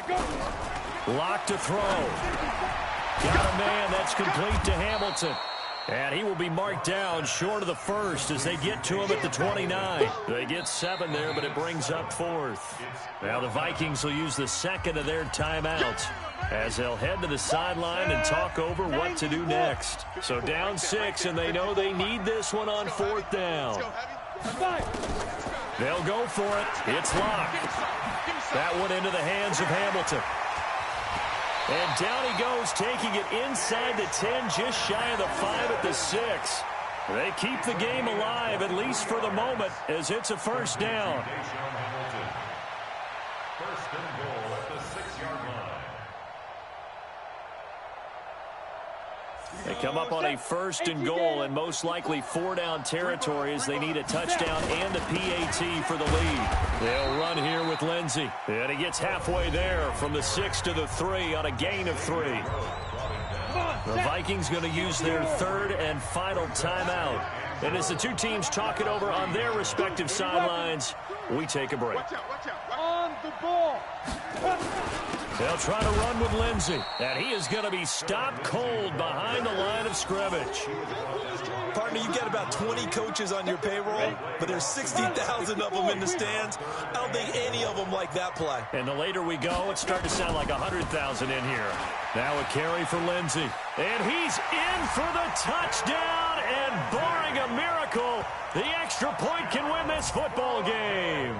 Go. Locke to throw. Got a man. That's complete to Hamilton. And he will be marked down short of the first as they get to him at the 29. They get 7 there, but it brings up 4th. Now the Vikings will use the second of their timeouts as they'll head to the sideline and talk over what to do next. So down 6, and they know they need this one on 4th down. They'll go for it. It's Locke. That one into the hands of Hamilton. And down he goes, taking it inside the 10, just shy of the 5 at the 6. They keep the game alive, at least for the moment, as it's a first down. First and goal at the 6-yard line. They come up on a first and goal, and most likely 4-down territory as they need a touchdown and a PAT for the lead. They'll run here with Lindsey. And he gets halfway there from the 6 to the 3 on a gain of 3. The Vikings going to use their 3rd and final timeout. And as the two teams talk it over on their respective sidelines, we take a break. On the ball. They'll try to run with Lindsey, and he is going to be stopped cold behind the line of scrimmage. Partner, you got about 20 coaches on your payroll, but there's 60,000 of them in the stands. I don't think any of them like that play. And the later we go, it's starting to sound like 100,000 in here. Now a carry for Lindsey, and he's in for the touchdown, and barring a miracle, the extra point can win this football game.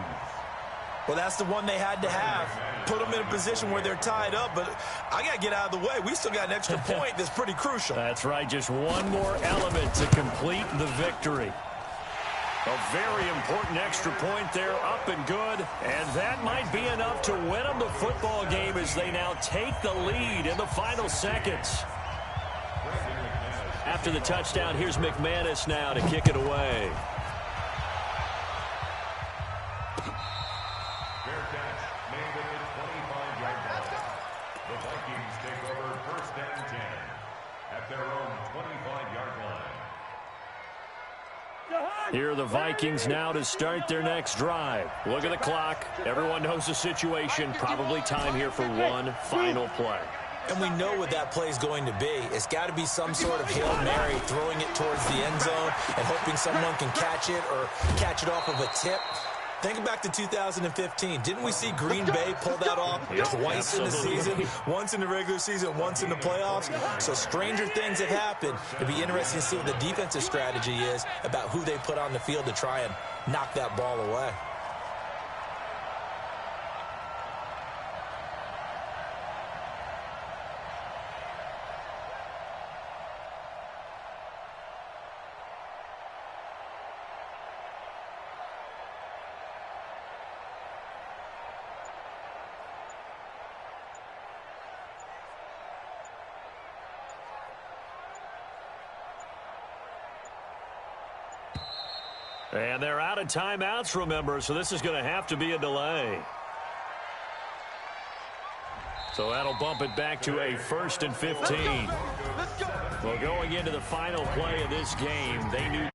Well, that's the one they had to have. Put them in a position where they're tied up, but I got to get out of the way. We still got an extra point that's pretty crucial. That's right, just one more element to complete the victory. A very important extra point there, up and good, and that might be enough to win them the football game as they now take the lead in the final seconds. After the touchdown, here's McManus now to kick it away. Here are the Vikings now to start their next drive. Look at the clock. Everyone knows the situation. Probably time here for one final play. And we know what that play is going to be. It's got to be some sort of Hail Mary, throwing it towards the end zone and hoping someone can catch it or catch it off of a tip. Think back to 2015. Didn't we see Green Bay pull that off twice in the season? Once in the regular season, once in the playoffs. So stranger things have happened. It'd be interesting to see what the defensive strategy is about who they put on the field to try and knock that ball away. And they're out of timeouts, remember, so this is going to have to be a delay. So that'll bump it back to a 1st and 15. Well, going into the final play of this game, they knew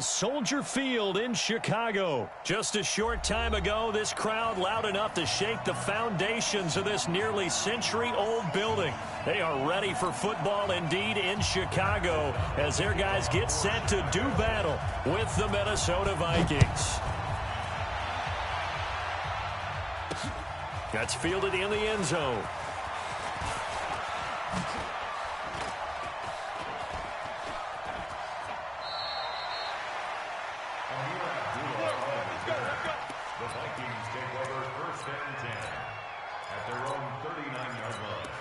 Soldier Field in Chicago. Just a short time ago, this crowd loud enough to shake the foundations of this nearly century-old building. They are ready for football indeed in Chicago as their guys get set to do battle with the Minnesota Vikings. That's fielded in the end zone. The Vikings take over 1st and 10 at their own 39-yard line.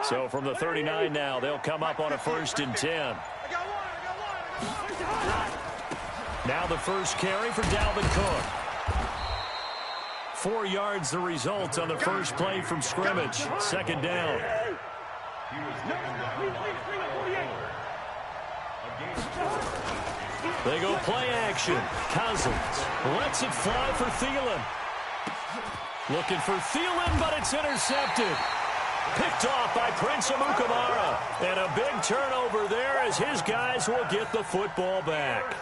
So from the 39 now, they'll come up on a 1st and 10. Now the first carry for Dalvin Cook. 4 yards the result on the first play from scrimmage. 2nd down. They go play action. Cousins lets it fly for Thielen. Looking for Thielen, but it's intercepted. Picked off by Prince Amukamara. And a big turnover there as his guys will get the football back.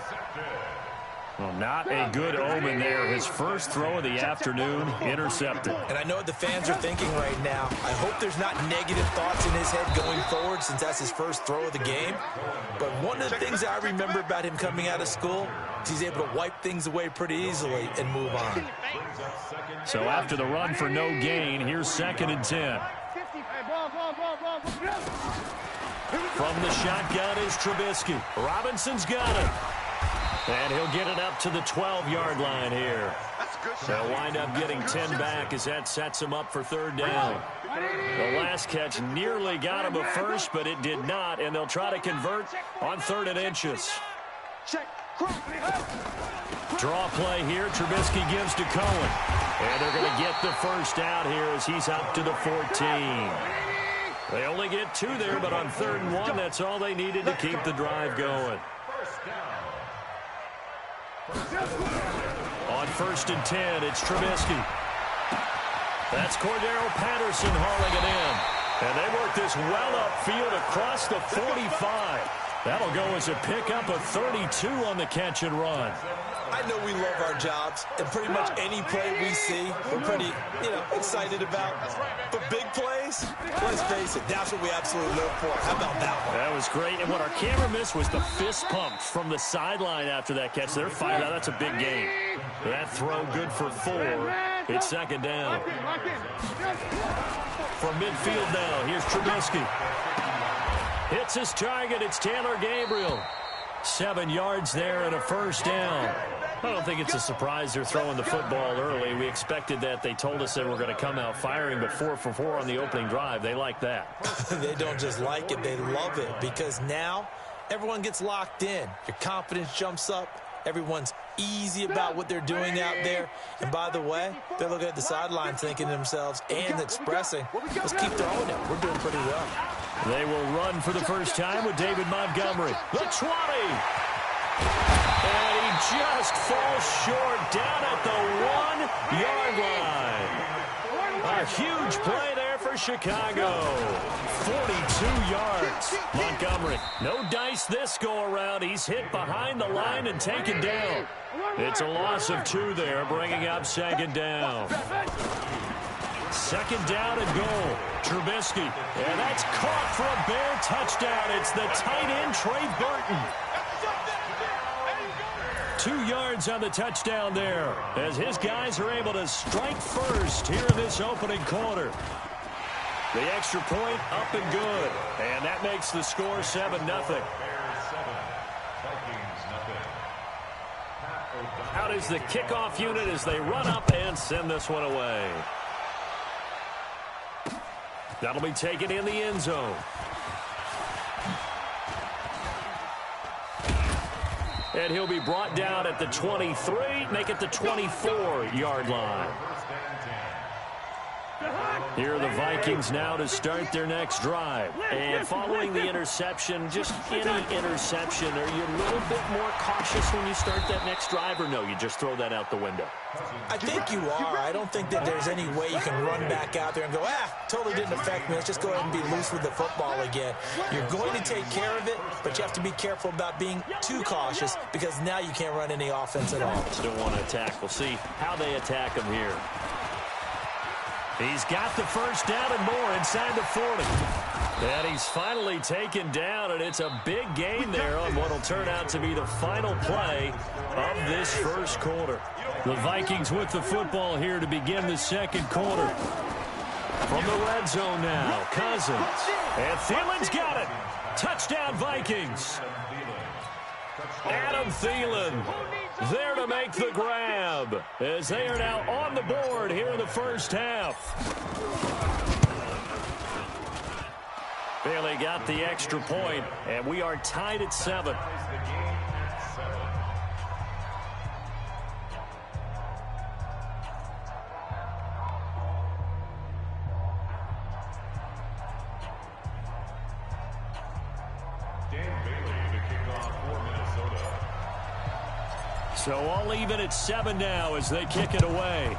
Well, not a good omen there. His first throw of the afternoon intercepted. And I know what the fans are thinking right now. I hope there's not negative thoughts in his head going forward since that's his first throw of the game. But one of the things that I remember about him coming out of school is he's able to wipe things away pretty easily and move on. So after the run for no gain, here's 2nd and 10. From the shotgun is Trubisky. Robinson's got it. And he'll get it up to the 12-yard line here. They'll wind up getting 10 back as that sets him up for 3rd down. The last catch nearly got him a first, but it did not, and they'll try to convert on 3rd and inches. Draw play here. Trubisky gives to Cohen. And they're going to get the first out here as he's up to the 14. They only get 2 there, but on 3rd and 1, that's all they needed to keep the drive going. On 1st and 10, it's Trubisky. That's Cordero Patterson hauling it in. And they work this well upfield across the 45. That'll go as a pickup of 32 on the catch and run. I know we love our jobs, and pretty much any play we see, we're pretty, excited about. But big plays, let's face it, that's what we absolutely live for. How about that one? That was great, and what our camera missed was the fist pump from the sideline after that catch. They're fired out. That's a big game. That throw good for 4. It's 2nd down. From midfield now, here's Trubisky. Hits his target. It's Taylor Gabriel. 7 yards there and a first down. I don't think it's a surprise they're throwing the football early. We expected that. They told us they were going to come out firing, but 4 for 4 on the opening drive. They like that. They don't just like it. They love it because now everyone gets locked in. Your confidence jumps up. Everyone's easy about what they're doing out there. And by the way, they're looking at the sideline thinking to themselves and expressing, let's keep throwing it. We're doing pretty well. They will run for the first time with David Montgomery. The 20. And he just just falls short down at the 1-yard line. A huge play there for Chicago. 42 yards. Montgomery, no dice this go-around. He's hit behind the line and taken down. It's a loss of 2 there, bringing up second down. Second down and goal. Trubisky, and that's caught for a Bear touchdown. It's the tight end, Trey Burton. 2 yards on the touchdown there, as his guys are able to strike first here in this opening quarter. The extra point up and good, and that makes the score 7-0. Out is the kickoff unit as they run up and send this one away. That'll be taken in the end zone. And he'll be brought down at the 23, make it the 24-yard line. Here are the Vikings now to start their next drive. And following the interception, just any interception, are you a little bit more cautious when you start that next drive, or no, you just throw that out the window? I think you are. I don't think that there's any way you can run back out there and go, totally didn't affect me. Let's just go ahead and be loose with the football again. You're going to take care of it, but you have to be careful about being too cautious because now you can't run any offense at all. Still want to attack. We'll see how they attack him here. He's got the first down and more inside the 40. And he's finally taken down, and it's a big gain there on what will turn out to be the final play of this first quarter. The Vikings with the football here to begin the second quarter. From the red zone now, Cousins. And Thielen's got it. Touchdown, Vikings. Adam Thielen there to make the grab as they are now on the board here in the first half. Bailey got the extra point, and we are tied at 7. So all even at 7 now as they kick it away.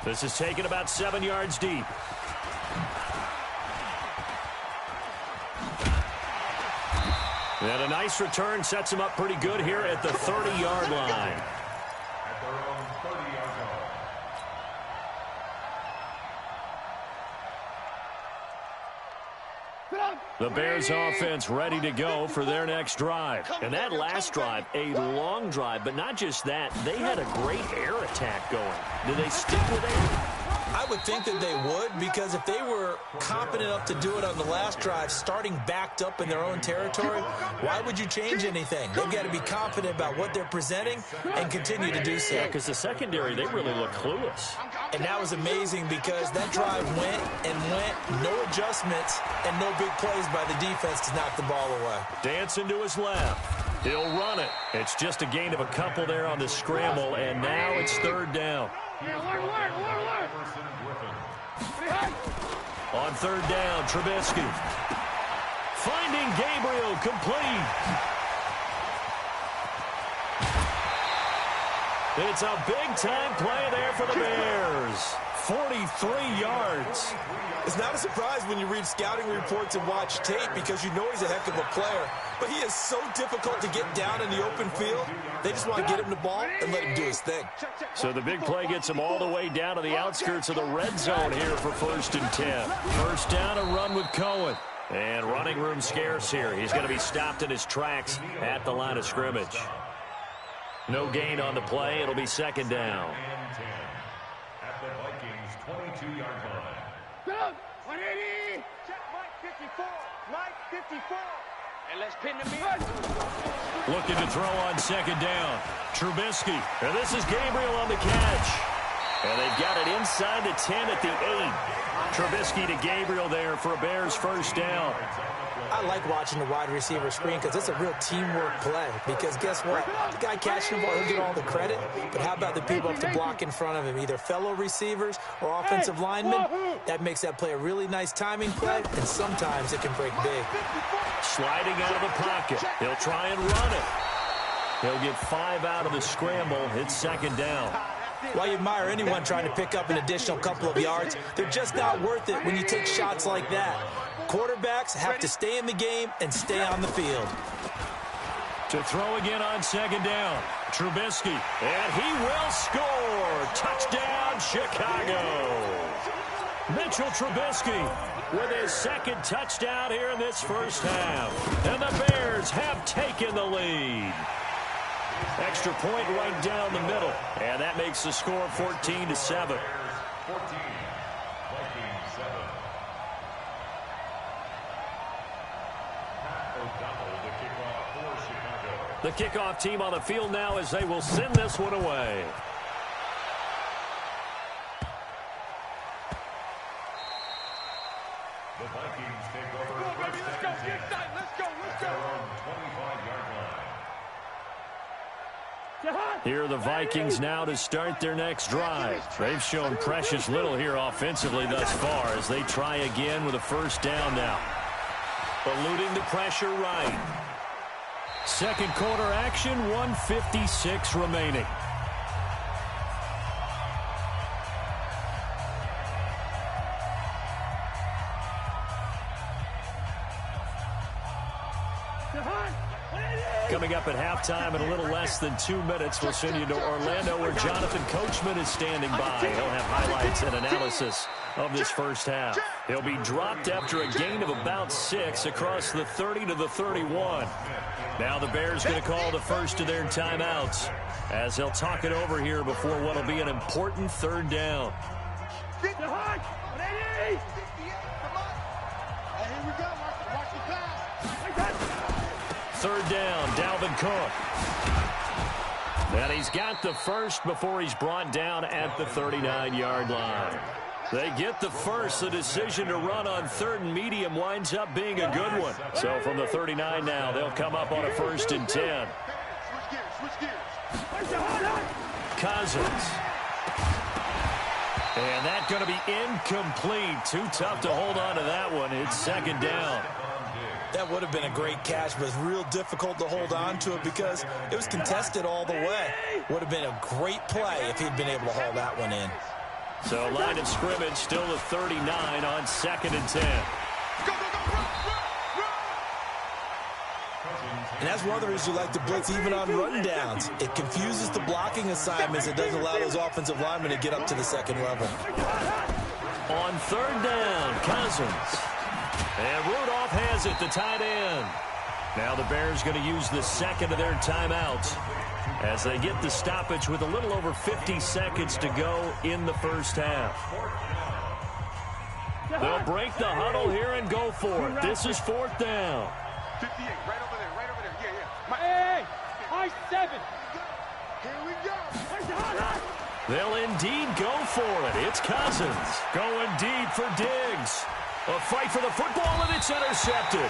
This is taken about 7 yards deep. And a nice return sets him up pretty good here at the 30-yard line. At their own 30-yard line. The Bears offense ready to go for their next drive. And that last drive, a long drive, but not just that. They had a great air attack going. Do they stick with air? I would think that they would, because if they were competent enough to do it on the last drive, starting backed up in their own territory, why would you change anything? They've got to be confident about what they're presenting and continue to do so. Yeah, because the secondary, they really look clueless. And that was amazing because that drive went and went, no adjustments, and no big plays by the defense to knock the ball away. Dancing to his left. He'll run it. It's just a gain of a couple there on the scramble, and now it's third down. On third down, Trubisky. Finding Gabriel, complete. It's a big-time play there for the Bears. 43 yards. It's not a surprise when you read scouting reports and watch tape because you know he's a heck of a player. But he is so difficult to get down in the open field. They just want to get him the ball and let him do his thing. So the big play gets him all the way down to the outskirts of the red zone here for 1st and 10. First down, a run with Cohen. And running room scarce here. He's going to be stopped in his tracks at the line of scrimmage. No gain on the play. It'll be second down. At the Vikings' 22-yard line. 180. Check Mike 54. Mike 54. And let's pin the mirror. Looking to throw on second down. Trubisky. And this is Gabriel on the catch. And they've got it inside the 10 at the 8. Trubisky to Gabriel there for a Bears first down. I like watching the wide receiver screen because it's a real teamwork play. Because guess what? The guy catching the ball, he'll get all the credit. But how about the people up to block in front of him? Either fellow receivers or offensive linemen. That makes that play a really nice timing play, and sometimes it can break big. Sliding out of the pocket. He'll try and run it. He'll get 5 out of the scramble. It's second down. While you admire anyone trying to pick up an additional couple of yards, they're just not worth it when you take shots like that. Quarterbacks have to stay in the game and stay on the field. To throw again on second down. Trubisky, and he will score. Touchdown, Chicago. Mitchell Trubisky with his second touchdown here in this first half. And the Bears have taken the lead. Extra point right down the middle. And that makes the score 14-7. 14, Vikings 7. Pat O'Donnell, the kickoff for Chicago. The kickoff team on the field now as they will send this one away. The Vikings take over first and 10. Let's go. At their own 25-yard line. Here are the Vikings now to start their next drive. They've shown precious little here offensively thus far as they try again with a first down now. Eluding the pressure right. Second quarter action, 1:56 remaining. Coming up at halftime in a little less than 2 minutes, we'll send you to Orlando where Jonathan Coachman is standing by. He'll have highlights and analysis of this first half. He'll be dropped after a gain of about 6 across the 30 to the 31. Now the Bears going to call the first of their timeouts as they'll talk it over here before what will be an important third down. Here we go. Watch the pass. Third down, Dalvin Cook. And he's got the first before he's brought down at the 39-yard line. They get the first. The decision to run on third and medium winds up being a good one. So from the 39 now, they'll come up on a 1st and 10. Switch gears. Cousins. And that's going to be incomplete. Too tough to hold on to that one. It's second down. That would have been a great catch, but it's real difficult to hold on to it because it was contested all the way. Would have been a great play if he'd been able to haul that one in. So line of scrimmage still the 39 on 2nd and 10. And that's one of the reasons you like to blitz even on rundowns. It confuses the blocking assignments. It doesn't allow those offensive linemen to get up to the second level. On third down, Cousins. And Rudolph has it, the tight end. Now the Bears going to use the second of their timeouts as they get the stoppage with a little over 50 seconds to go in the first half. They'll break the huddle here and go for it. This is 4th down. 58, right over there. Yeah. I-7. Here we go. They'll indeed go for it. It's Cousins going deep for Diggs. A fight for the football, and it's intercepted.